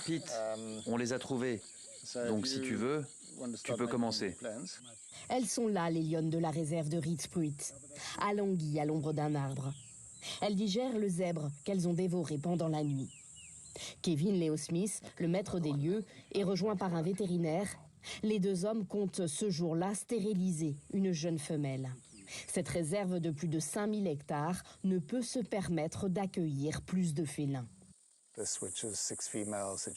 Pete, on les a trouvés. Donc si tu veux, tu peux commencer. Elles sont là, les lionnes de la réserve de Reeds Pruit, alanguies à l'ombre d'un arbre. Elles digèrent le zèbre qu'elles ont dévoré pendant la nuit. Kevin Leo Smith, le maître des lieux, est rejoint par un vétérinaire. Les deux hommes comptent ce jour-là stériliser une jeune femelle. Cette réserve de plus de 5000 hectares ne peut se permettre d'accueillir plus de félins.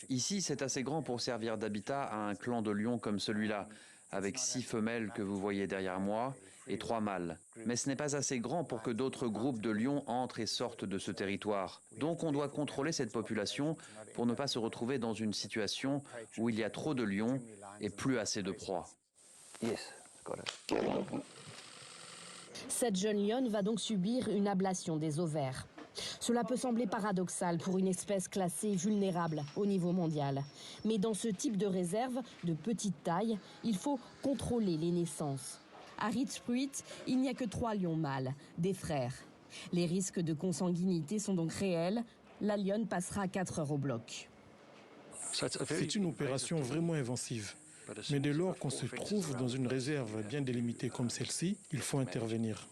Ici, c'est assez grand pour servir d'habitat à un clan de lions comme celui-là, avec 6 femelles que vous voyez derrière moi et 3 mâles. Mais ce n'est pas assez grand pour que d'autres groupes de lions entrent et sortent de ce territoire. Donc on doit contrôler cette population pour ne pas se retrouver dans une situation où il y a trop de lions et plus assez de proies. Cette jeune lionne va donc subir une ablation des ovaires. Cela peut sembler paradoxal pour une espèce classée vulnérable au niveau mondial. Mais dans ce type de réserve de petite taille, il faut contrôler les naissances. À Reeds Pruit, il n'y a que 3 lions mâles, des frères. Les risques de consanguinité sont donc réels. La lionne passera 4 heures au bloc. C'est une opération vraiment invasive. Mais dès lors qu'on se trouve dans une réserve bien délimitée comme celle-ci, il faut intervenir.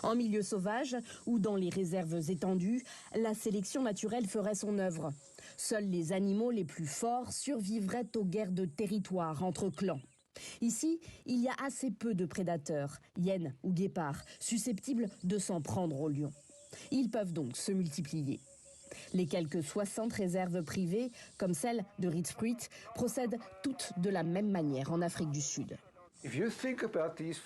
En milieu sauvage ou dans les réserves étendues, la sélection naturelle ferait son œuvre. Seuls les animaux les plus forts survivraient aux guerres de territoire entre clans. Ici, il y a assez peu de prédateurs, hyènes ou guépards, susceptibles de s'en prendre aux lions. Ils peuvent donc se multiplier. Les quelques 60 réserves privées, comme celle de Reeds Pruit, procèdent toutes de la même manière en Afrique du Sud.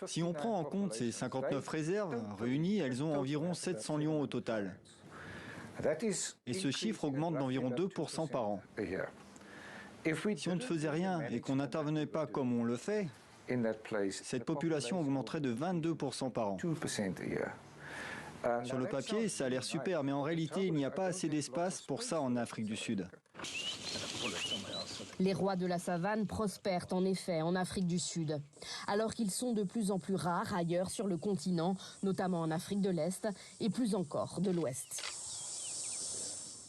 Si on prend en compte ces 59 réserves réunies, elles ont environ 700 lions au total. Et ce chiffre augmente d'environ 2% par an. Si on ne faisait rien et qu'on n'intervenait pas comme on le fait, cette population augmenterait de 22% par an. Sur le papier, ça a l'air super, mais en réalité, il n'y a pas assez d'espace pour ça en Afrique du Sud. Les rois de la savane prospèrent en effet en Afrique du Sud, alors qu'ils sont de plus en plus rares ailleurs sur le continent, notamment en Afrique de l'Est et plus encore de l'Ouest.